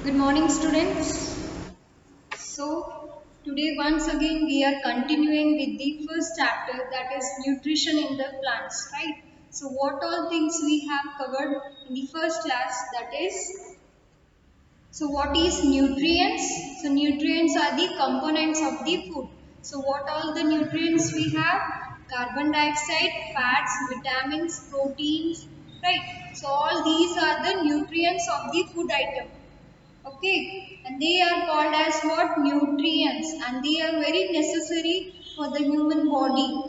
Good morning, students. So, today once again we are continuing with the first chapter, that is nutrition in the plants, right? So, what all things we have covered in the first class, that is, so what is nutrients? So, nutrients are the components of the food. So, what all the nutrients we have? Carbon dioxide, fats, vitamins, proteins, right? So, all these are the nutrients of the food item. Okay, and they are called as what? Nutrients, and they are very necessary for the human body.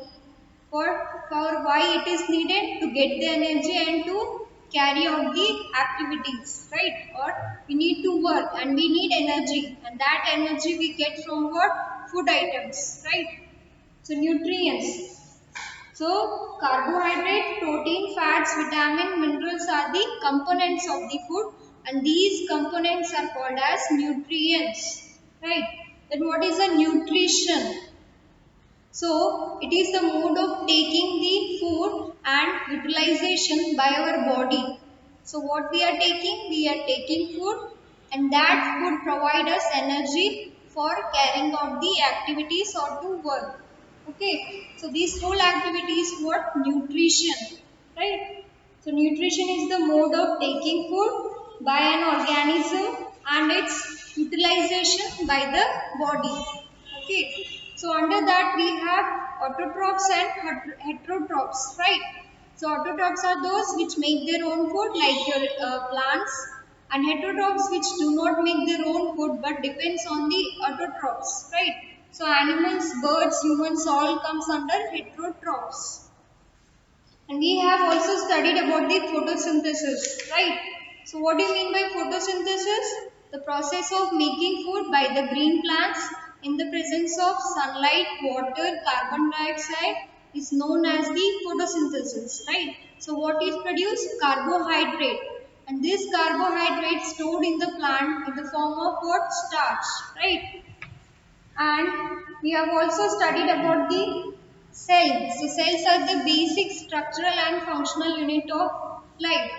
For why it is needed? To get the energy and to carry out the activities, right? Or we need to work and we need energy, and that energy we get from what? Food items, right? So nutrients. So carbohydrate, protein, fats, vitamin, minerals are the components of the food, and these components are called as nutrients, right? Then what is a nutrition? So it is the mode of taking the food and utilization by our body. So what we are taking? We are taking food, and that food provide us energy for carrying out the activities or to work. Okay, so this whole activity is what? Nutrition, right? So nutrition is the mode of taking food by an organism and its utilization by the body. Okay, so under that we have autotrophs and heterotrophs, right? So autotrophs are those which make their own food, like your plants, and heterotrophs which do not make their own food but depends on the autotrophs, right? So animals, birds, humans all comes under heterotrophs. And we have also studied about the photosynthesis, right? So what do you mean by photosynthesis? The process of making food by the green plants in the presence of sunlight, water, carbon dioxide is known as the photosynthesis, right? So what is produced? Carbohydrate. And this carbohydrate stored in the plant in the form of what? Starch, right? And we have also studied about the cells. So cells are the basic structural and functional unit of life.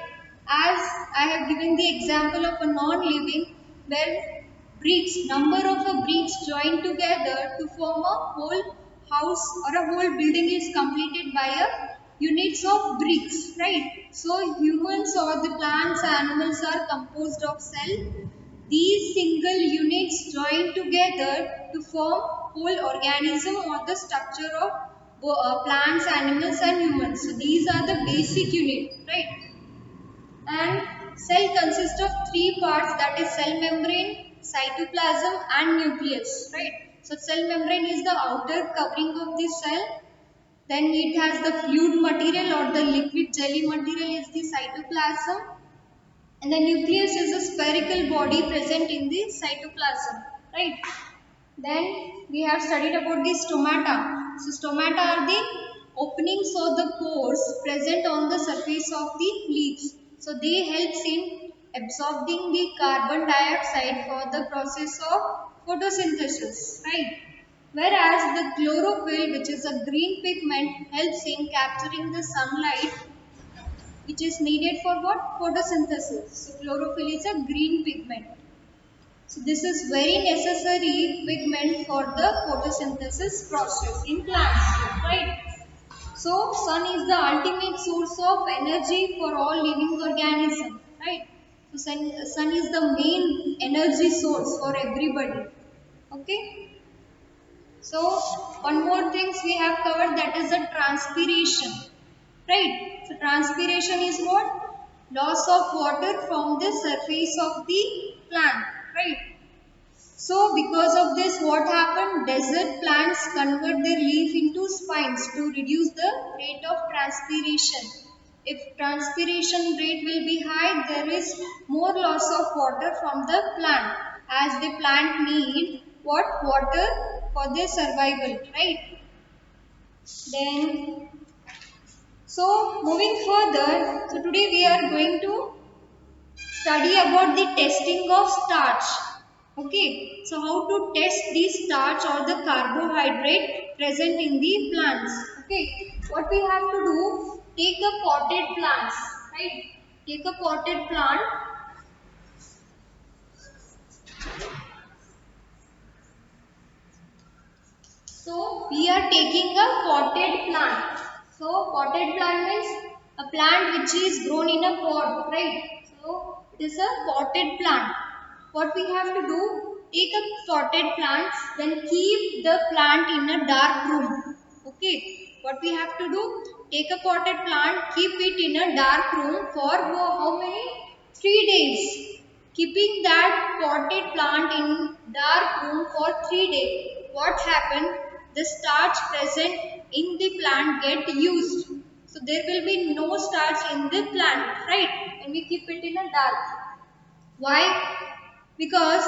As I have given the example of a non-living, where bricks, number of bricks joined together to form a whole house or a whole building is completed by a units of bricks, right? So humans or the plants, animals are composed of cell. These single units join together to form whole organism or the structure of plants, animals and humans. So these are the basic unit, right? And cell consists of three parts, that is cell membrane, cytoplasm and nucleus, right? So cell membrane is the outer covering of the cell. Then it has the fluid material or the liquid jelly material is the cytoplasm, and the nucleus is a spherical body present in the cytoplasm, right? Then we have studied about the stomata. So stomata are the openings or the pores present on the surface of the leaves. So they helps in absorbing the carbon dioxide for the process of photosynthesis, right? Whereas the chlorophyll, which is a green pigment, helps in capturing the sunlight which is needed for what? Photosynthesis. So chlorophyll is a green pigment. So this is very necessary pigment for the photosynthesis process in plants, right? So sun is the ultimate source of energy for all living organisms, right? So sun is the main energy source for everybody. Okay. So one more things we have covered, that is the transpiration, right? So transpiration is what? Loss of water from the surface of the plant, right? So because of this, what happened? Desert plants convert their leaf into spines to reduce the rate of transpiration. If transpiration rate will be high, there is more loss of water from the plant, as the plant need what? Water for their survival, right? Then, so moving further, so today we are going to study about the testing of starch. Okay, so how to test the starch or the carbohydrate present in the plants. Okay, what we have to do, take a potted plants, right? Take a potted plant So we are taking a potted plant. So potted plant means a plant which is grown in a pot, right? So it is a potted plant. What we have to do, take a potted plant, then keep the plant in a dark room. Okay. What we have to do, take a potted plant, keep it in a dark room for how many? 3 days. Keeping that potted plant in dark room for 3 days. What happened? The starch present in the plant get used. So there will be no starch in the plant, right? And we keep it in a dark. Why? Because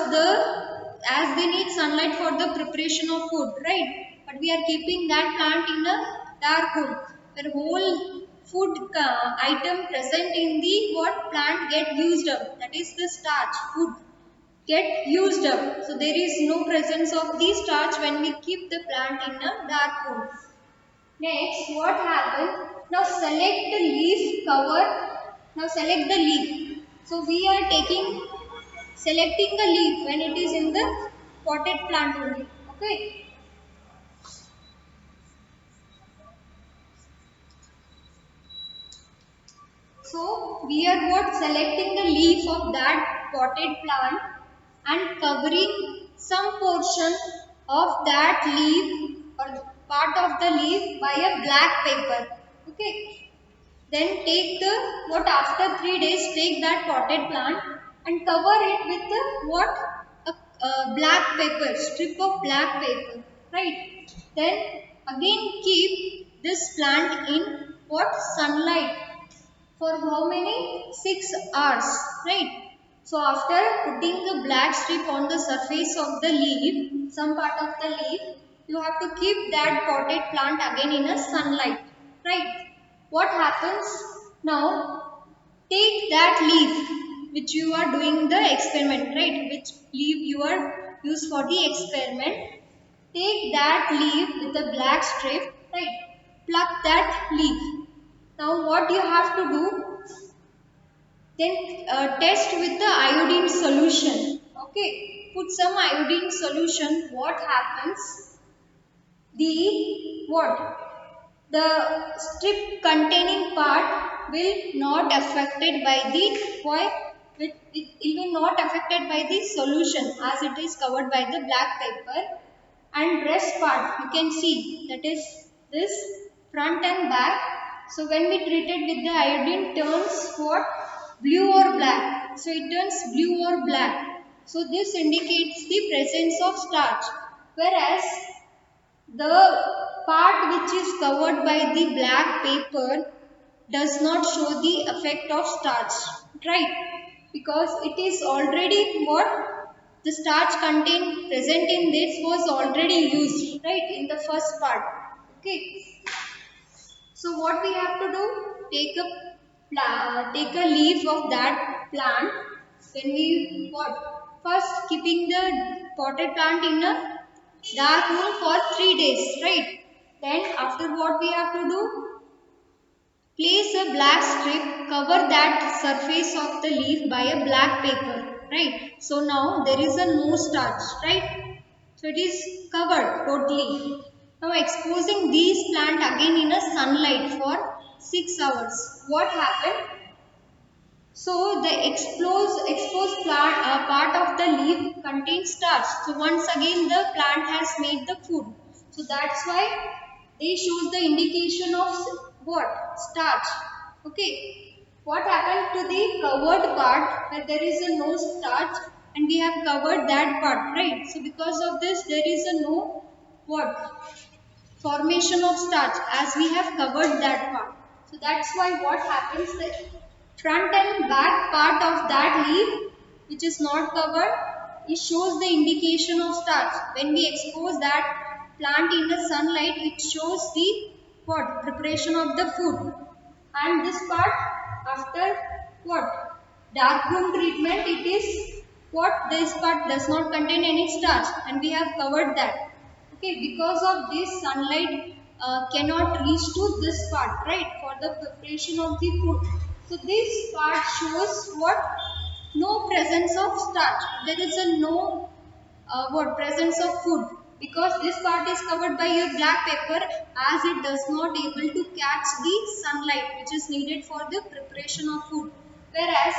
as they need sunlight for the preparation of food, right? But we are keeping that plant in a dark room. The whole food item present in the what plant get used up. That is the starch, food get used up. So there is no presence of the starch when we keep the plant in a dark room. Next, what happens? Now select the leaf cover. Now select the leaf. So we are selecting the leaf when it is in the potted plant only. Okay. So we are what selecting the leaf of that potted plant and covering some portion of that leaf or part of the leaf by a black paper. Okay. Then take the what after 3 days take that potted plant and cover it with the what a black paper, strip of black paper, right? Then again keep this plant in what sunlight for how many? 6 hours, right? So after putting the black strip on the surface of the leaf, some part of the leaf, you have to keep that potted plant again in a sunlight, right? What happens? Now take that leaf which you are doing the experiment, right? Which leaf you are used for the experiment. Take that leaf with a black strip, right? Pluck that leaf. Now what you have to do, then test with the iodine solution. Okay, put some iodine solution. What happens? The what? The strip containing part will not affected by the why? It will not affected by the solution as it is covered by the black paper. And rest part you can see that is this front and back. So when we treat it with the iodine turns what? Blue or black. So it turns blue or black. So this indicates the presence of starch. Whereas the part which is covered by the black paper does not show the effect of starch, right? Because it is already what the starch content present in this was already used, right, in the first part. Okay. So what we have to do? Take a leaf of that plant. Then we what? First keeping the potted plant in a dark room for 3 days, right? Then after what we have to do? Place a black strip, cover that surface of the leaf by a black paper, right? So now there is a no starch, right? So it is covered totally. Now exposing these plant again in a sunlight for 6 hours. What happened? So the exposed plant part of the leaf contains starch. So once again the plant has made the food. So that's why they shows the indication of what? Starch. Okay. What happened to the covered part where there is a no starch and we have covered that part, right? So because of this there is a no what? Formation of starch as we have covered that part. So that's why what happens, the front and back part of that leaf which is not covered, it shows the indication of starch. When we expose that plant in the sunlight, it shows the what? Preparation of the food. And this part after what? Dark room treatment, it is what? This part does not contain any starch and we have covered that. Okay, because of this sunlight cannot reach to this part, right, for the preparation of the food. So this part shows what? No presence of starch. There is a no what? Presence of food. because this part is covered by your black paper, as it does not able to catch the sunlight which is needed for the preparation of food, whereas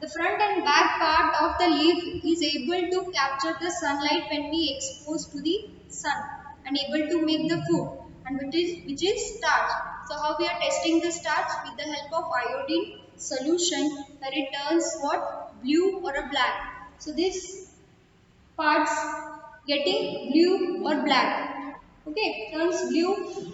the front and back part of the leaf is able to capture the sunlight when we expose to the sun and able to make the food, and which is starch. So how we are testing the starch? With the help of iodine solution, where it turns what? Blue or a black. So this parts getting blue or black. Okay, turns blue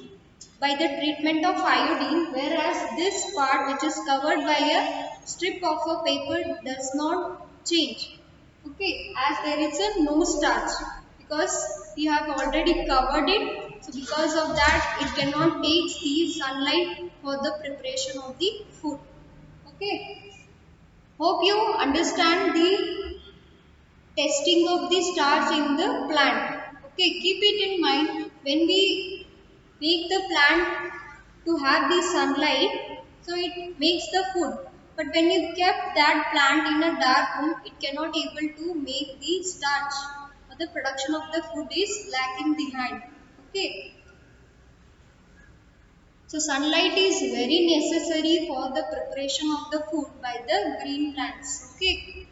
by the treatment of iodine, whereas this part which is covered by a strip of a paper does not change. Okay, as there is a no starch, because we have already covered it. So because of that, it cannot take the sunlight for the preparation of the food. Okay, hope you understand the testing of the starch in the plant. Okay, keep it in mind when we make the plant to have the sunlight, so it makes the food. But when you kept that plant in a dark room, it cannot able to make the starch, or the production of the food is lacking behind. Okay, so sunlight is very necessary for the preparation of the food by the green plants. Okay.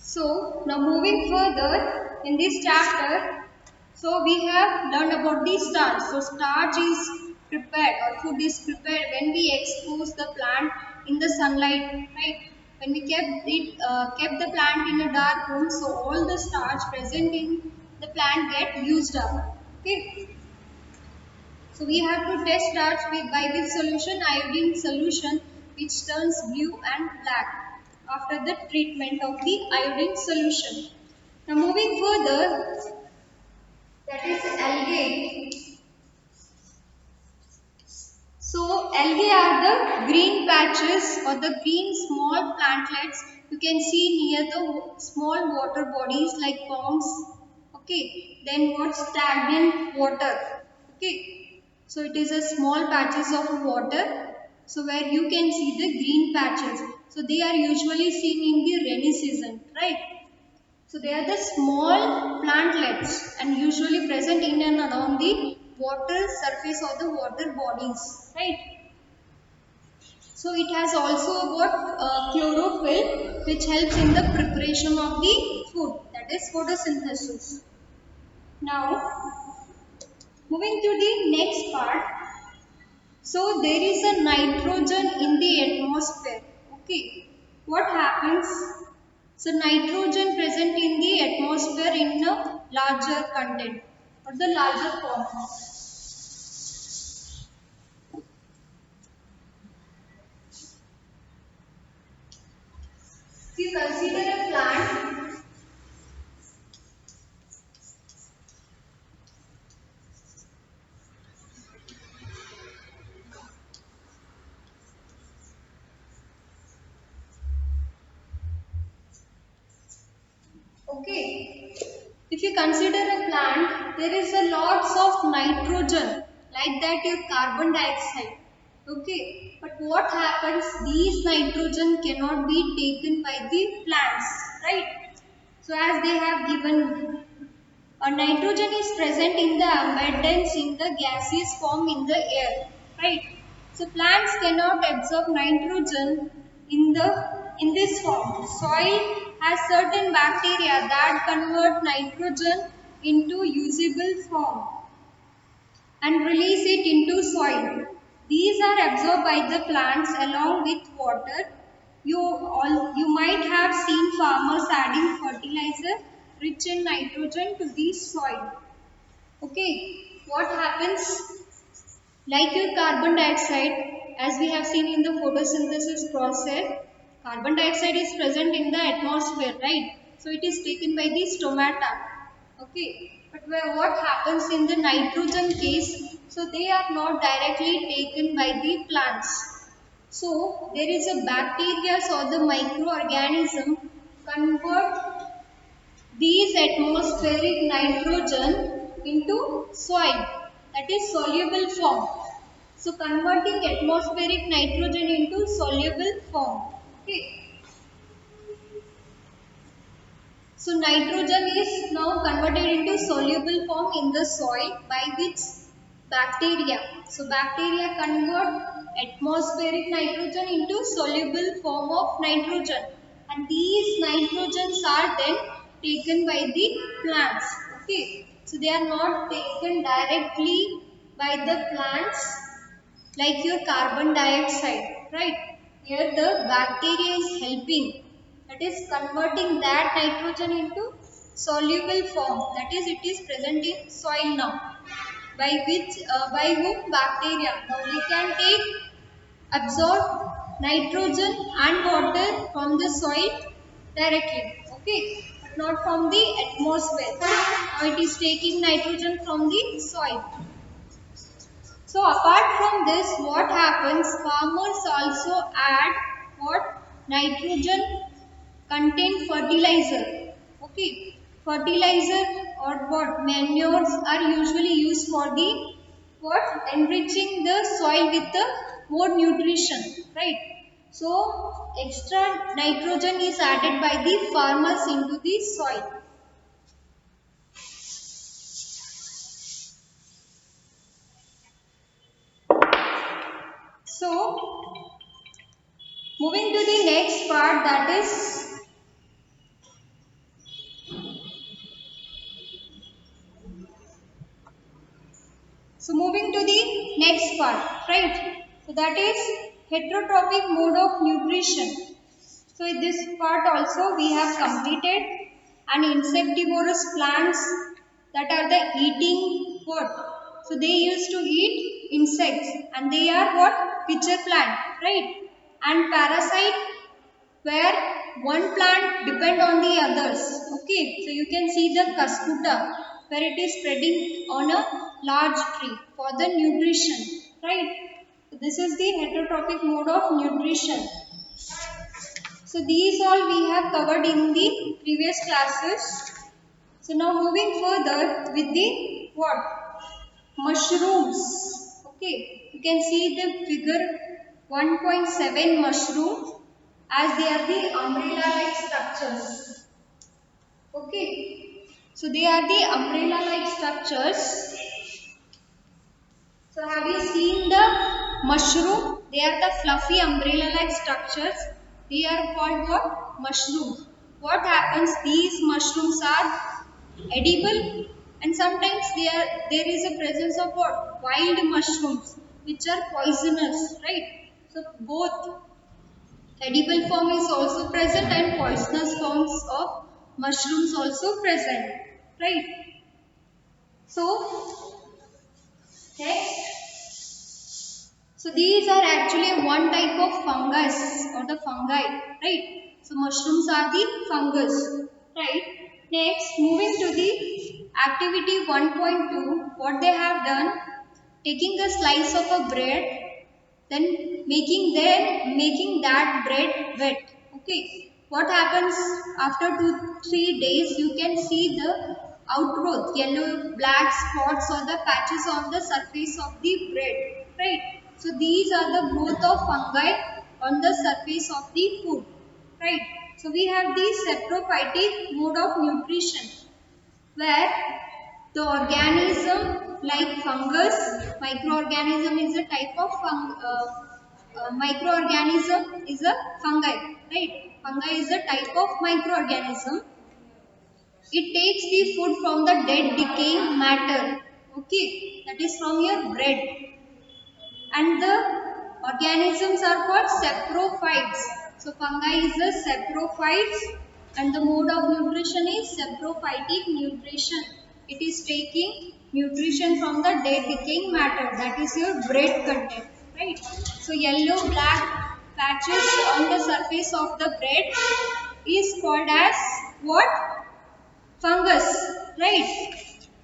So now moving further in this chapter, so we have learned about the starch. So starch is prepared, or food is prepared when we expose the plant in the sunlight, right? When we kept the plant in a dark room, so all the starch present in the plant get used up. Okay. So we have to test starch with by this solution, iodine solution, which turns blue and black after the treatment of the iodine solution. Now moving further, that is algae. So algae are the green patches or the green small plantlets you can see near the small water bodies like ponds. Okay, then what? Stagnant water. Okay, so it is a small patches of water. So where you can see the green patches. So they are usually seen in the rainy season, right? So they are the small plantlets and usually present in and around the water surface or the water bodies, right? So it has also got chlorophyll, which helps in the preparation of the food, that is photosynthesis. Now moving to the next part. So there is a nitrogen in the atmosphere. Okay, what happens? So nitrogen present in the atmosphere in a larger content or the larger form. If you consider a plant, okay, if you consider a plant, there is a lots of nitrogen, like that your carbon dioxide. Okay, but what happens? These nitrogen cannot be taken by the plants, right? So as they have given, a nitrogen is present in the abundance in the gaseous form in the air, right? So plants cannot absorb nitrogen in this form. Soil has certain bacteria that convert nitrogen into usable form and release it into soil. These are absorbed by the plants along with water. You might have seen farmers adding fertilizer rich in nitrogen to the soil. Okay, what happens? Like your carbon dioxide, as we have seen in the photosynthesis process, carbon dioxide is present in the atmosphere, right? So it is taken by the stomata. Okay, but what happens in the nitrogen case? So they are not directly taken by the plants. So there is a bacteria or the microorganism convert these atmospheric nitrogen into soil, that is soluble form. So converting atmospheric nitrogen into soluble form. Okay. So nitrogen is now converted into soluble form in the soil by which bacteria. So bacteria convert atmospheric nitrogen into soluble form of nitrogen, and these nitrogens are then taken by the plants. Okay. So they are not taken directly by the plants like your carbon dioxide, right? Here the bacteria is helping, that is converting that nitrogen into soluble form, that is it is present in soil now, by whom bacteria. Now we can take absorb nitrogen and water from the soil directly, okay, but not from the atmosphere. Now it is taking nitrogen from the soil. So apart from this, what happens? Farmers also add what? Nitrogen contain fertilizer. Okay, fertilizer or what? Manures are usually used for the what? Enriching the soil with the more nutrition, right? So extra nitrogen is added by the farmers into the soil. So moving to the next part, that is moving to the next part, right? So that is heterotrophic mode of nutrition. So in this part also we have completed an insectivorous plants that are the eating what? So they used to eat insects and they are what? Pitcher plant, right? And parasite where one plant depend on the others. Okay, so you can see the cuscuta where it is spreading on a large tree for the nutrition, right? So this is the heterotrophic mode of nutrition. So these all we have covered in the previous classes. So now moving further with the what? Mushrooms. Okay, you can see the figure 1.7 mushroom as they are the umbrella-like structures. Okay, so they are the umbrella-like structures. So have you seen the mushroom? They are the fluffy umbrella-like structures. They are called what? Mushrooms. What happens? These mushrooms are edible and sometimes there is a presence of what? Wild mushrooms which are poisonous, right? So both edible form is also present and poisonous forms of mushrooms also present, right? So next, so these are actually one type of fungus or the fungi, right? So mushrooms are the fungus, right? Next, moving to the activity 1.2, what they have done, taking a slice of a bread, then making that bread wet. Okay, what happens after 2-3 days? You can see the outgrowth, yellow, black spots or the patches on the surface of the bread, right? So these are the growth of fungi on the surface of the food, right? So we have the saprophytic mode of nutrition where the organism like fungus, microorganism is a type of microorganism is a fungi, right? Fungi is a type of microorganism. It takes the food from the dead decaying matter, okay, that is from your bread, and the organisms are called saprophytes. So fungi is the saprophytes and the mode of nutrition is saprophytic nutrition. It is taking nutrition from the dead decaying matter, that is your bread content, right? So yellow black patches on the surface of the bread is called as what? Fungus, right?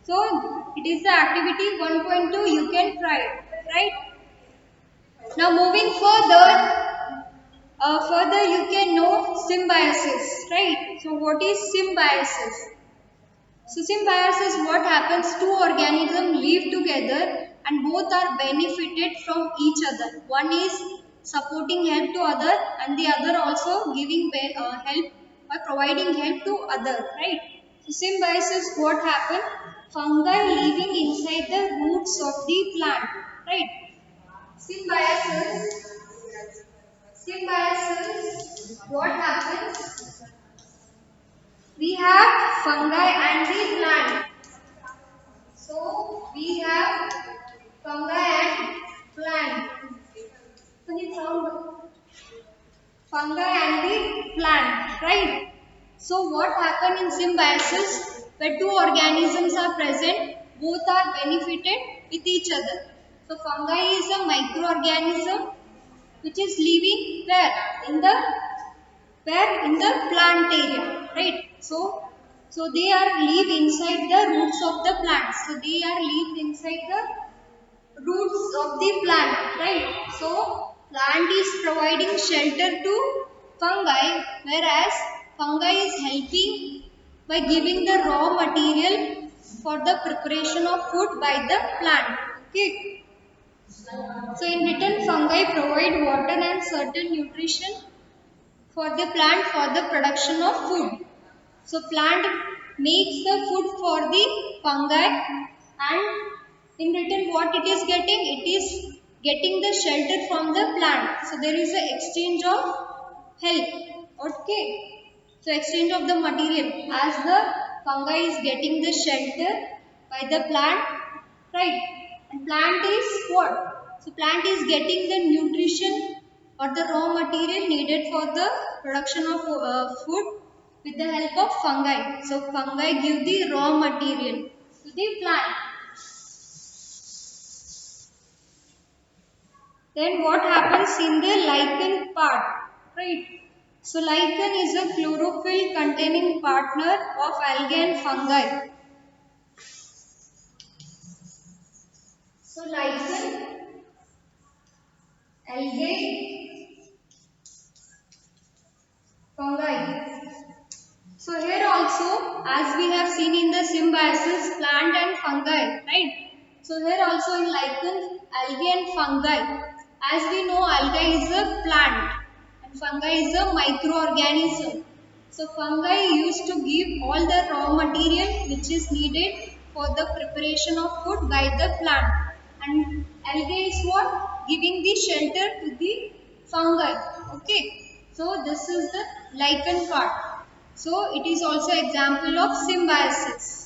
So it is the activity 1.2, you can try it, right? Now moving further, Further, you can know symbiosis, right? So, what is symbiosis? So, symbiosis, what happens? Two organisms live together and both are benefited from each other. One is supporting help to other and the other also giving help or providing help to other, right? So, symbiosis, what happens? Fungi living inside the roots of the plant, right? Symbiosis, symbiosis, what happens? We have fungi and the plant. So we have fungi and plant. So the fungi and the plant, right? So what happens in symbiosis? Where two organisms are present, both are benefited with each other. So fungi is a microorganism which is living where in the plant area, right? So they are live inside the roots of the plant. So they are live inside the roots of the plant, right? So plant is providing shelter to fungi, whereas fungi is helping by giving the raw material for the preparation of food by the plant. Okay. So in return, fungi provide water and certain nutrition for the plant for the production of food. So plant makes the food for the fungi, and in return what it is getting? It is getting the shelter from the plant. So there is an exchange of help. Okay. So exchange of the material as the fungi is getting the shelter by the plant, right? And plant is what? So plant is getting the nutrition or the raw material needed for the production of food with the help of fungi. So fungi give the raw material to the plant. Then what happens in the lichen part, right? So lichen is a chlorophyll containing partner of algae and fungi. So lichen, algae, fungi. So here also, as we have seen in the symbiosis, plant and fungi, right? So here also in lichen, algae and fungi. As we know, algae is a plant and fungi is a microorganism. So fungi used to give all the raw material which is needed for the preparation of food by the plant. And algae is what? Giving the shelter to the fungi. Okay. So this is the lichen part. So it is also example of symbiosis.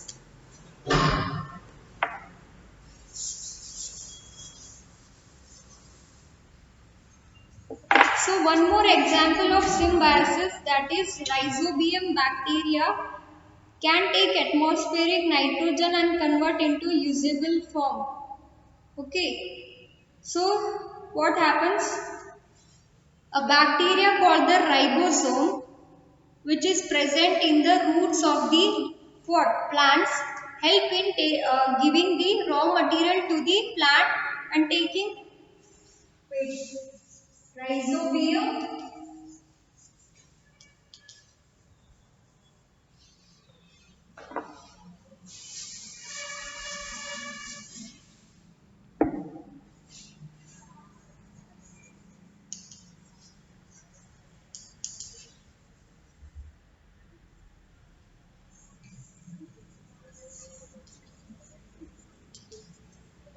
So one more example of symbiosis, that is Rhizobium bacteria can take atmospheric nitrogen and convert into usable form. Okay. So what happens? A bacteria called the ribosome, which is present in the roots of the plants, help in giving the raw material to the plant and taking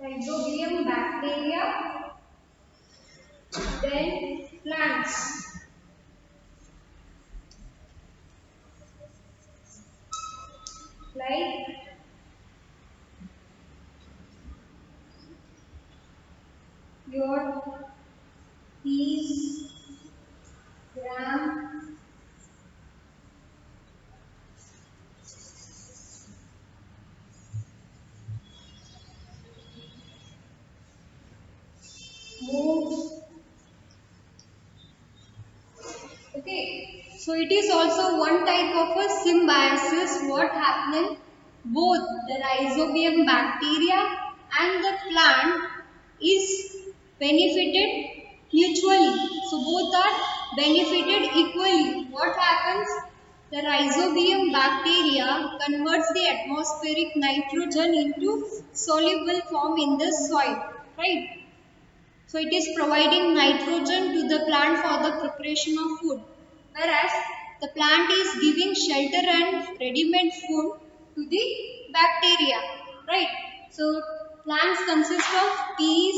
rhizobium bacteria, then plants. Like your peas, gram, moves. Okay, so it is also one type of a symbiosis. What happening? Both the rhizobium bacteria and the plant is benefited mutually. So both are benefited equally. What happens? The rhizobium bacteria converts the atmospheric nitrogen into soluble form in the soil, right? So it is providing nitrogen to the plant for the preparation of food, whereas the plant is giving shelter and ready-made food to the bacteria, right? So plants consist of peas,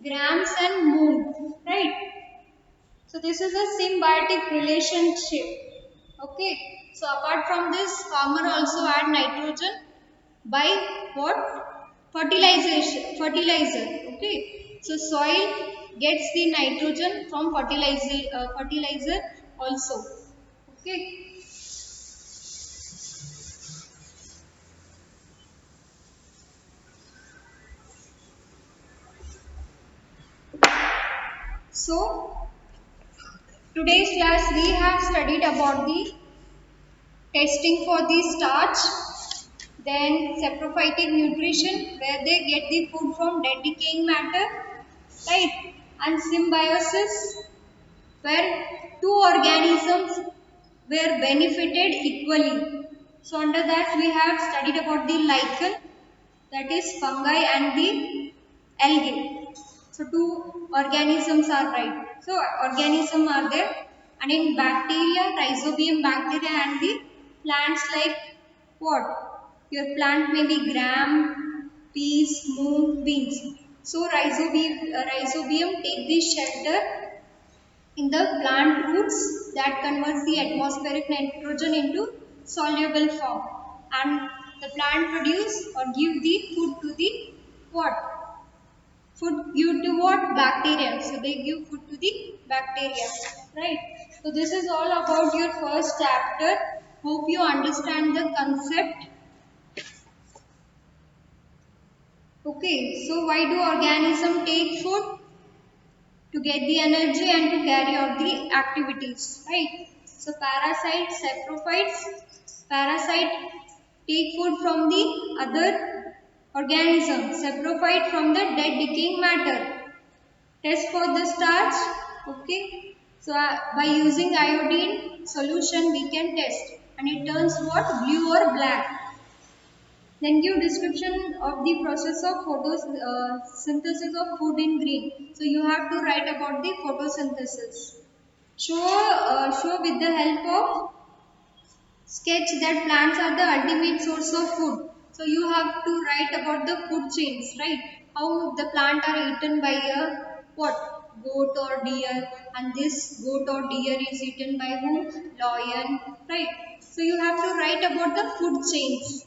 grams and moong, right? So this is a symbiotic relationship. Okay. So apart from this, farmer also add nitrogen by what? Fertilizer. Okay. So soil gets the nitrogen from fertilizer also. Okay. So today's class we have studied about the testing for the starch, then saprophytic nutrition where they get the food from dead decaying matter, right? And symbiosis where two organisms were benefited equally. So under that we have studied about the lichen, that is fungi, and the algae. So two organisms are right. So organisms are there, and in bacteria, rhizobium bacteria and the plants like what? Your plant may be gram, peas, moong, beans. So rhizobium take the shelter in the plant roots that converts the atmospheric nitrogen into soluble form, and the plant produce or give the food to the what? Food give to what? Bacteria. So they give food to the bacteria, right? So this is all about your first chapter. Hope you understand the concept. Okay, so why do organisms take food? To get the energy and to carry out the activities, right? So parasites, saprophytes, parasite take food from the other organism, saprophyte from the dead decaying matter. Test for the starch, okay? So by using iodine solution we can test, and it turns what? Blue or black. Then give description of the process of photosynthesis of food in green. So you have to write about the photosynthesis. Show with the help of sketch that plants are the ultimate source of food. So you have to write about the food chains, right? How the plant are eaten by a what? Goat or deer, and this goat or deer is eaten by whom? Lion, right? So you have to write about the food chains.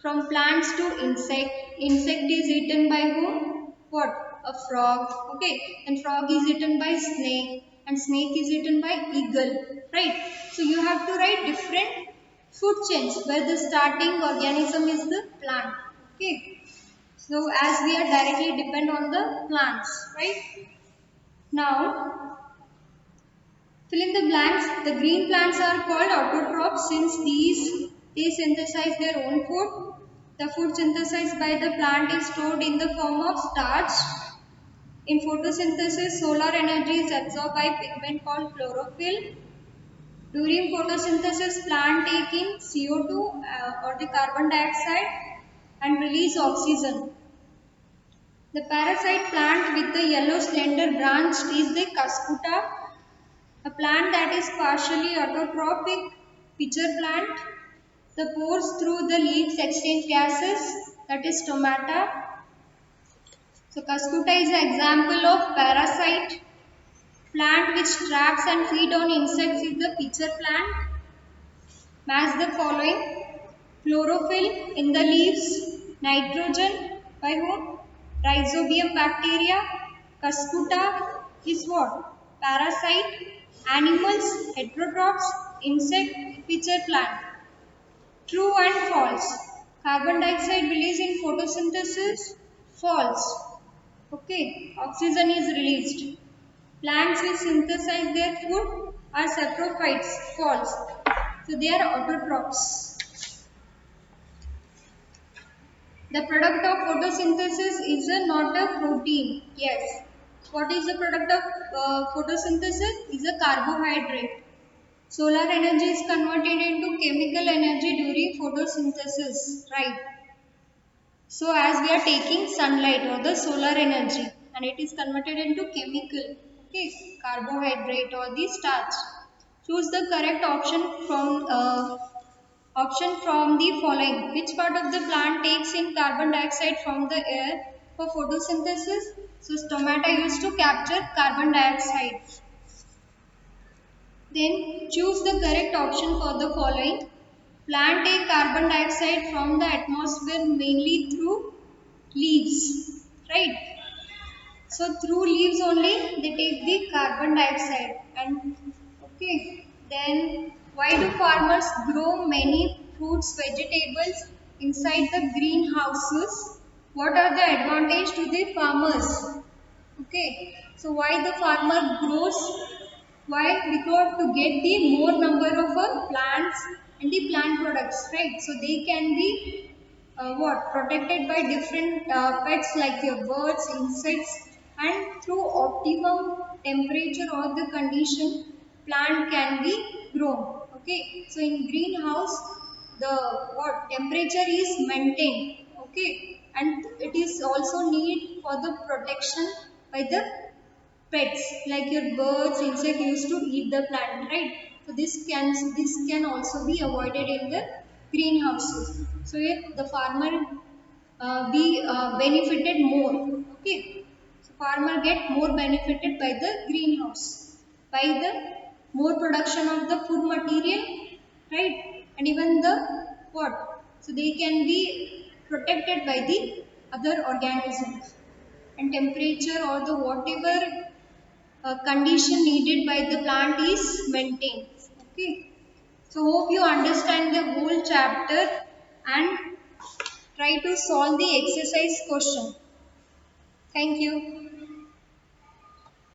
From plants to insect. Insect is eaten by whom? What? A frog. Okay. And frog is eaten by snake. And snake is eaten by eagle. Right. So you have to write different food chains where the starting organism is the plant. Okay. So as we are directly depend on the plants. Right. Now fill in the blanks. The green plants are called autotrophs since they synthesize their own food. The food synthesized by the plant is stored in the form of starch. In photosynthesis, solar energy is absorbed by pigment called chlorophyll. During photosynthesis, plant take in CO2 or the carbon dioxide and release oxygen. The parasite plant with the yellow slender branch is the Cuscuta, a plant that is partially autotrophic pitcher plant. The pores through the leaves exchange gases, that is stomata. So Cuscuta is an example of parasite plant which traps and feed on insects is the pitcher plant. Match the following: chlorophyll in the leaves, nitrogen by whom? Rhizobium bacteria. Cuscuta is what? Parasite. Animals, heterotrophs, insect, pitcher plant. True and false. Carbon dioxide released in photosynthesis. False. Okay. Oxygen is released. Plants which synthesize their food are saprophytes. False. So they are autotrophs. The product of photosynthesis is not a protein. Yes. What is the product of photosynthesis? Is a carbohydrate. Solar energy is converted into chemical energy during photosynthesis, right? So as we are taking sunlight or the solar energy and it is converted into chemical, okay, carbohydrate or the starch. Choose the correct option from the following. Which part of the plant takes in carbon dioxide from the air for photosynthesis? So stomata used to capture carbon dioxide. Then choose the correct option for the following. Plant take carbon dioxide from the atmosphere mainly through leaves, right? So through leaves only they take the carbon dioxide and okay. Then why do farmers grow many fruits, vegetables inside the greenhouses? What are the advantage to the farmers? Okay, so why the farmer grows? Why? Because to get the more number of plants and the plant products, right? So they can be what protected by different pets like your birds, insects, and through optimum temperature or the condition, plant can be grown. Okay, so in greenhouse, the what temperature is maintained. Okay, and it is also need for the protection by the pets like your birds insect used to eat the plant, right? So this can also be avoided in the greenhouses, so if the farmer be benefited more. Okay, so farmer get more benefited by the greenhouse, by the more production of the food material, right? And even the what, so they can be protected by the other organisms, and temperature or the whatever condition needed by the plant is maintained. Okay, so hope you understand the whole chapter and try to solve the exercise question. Thank you.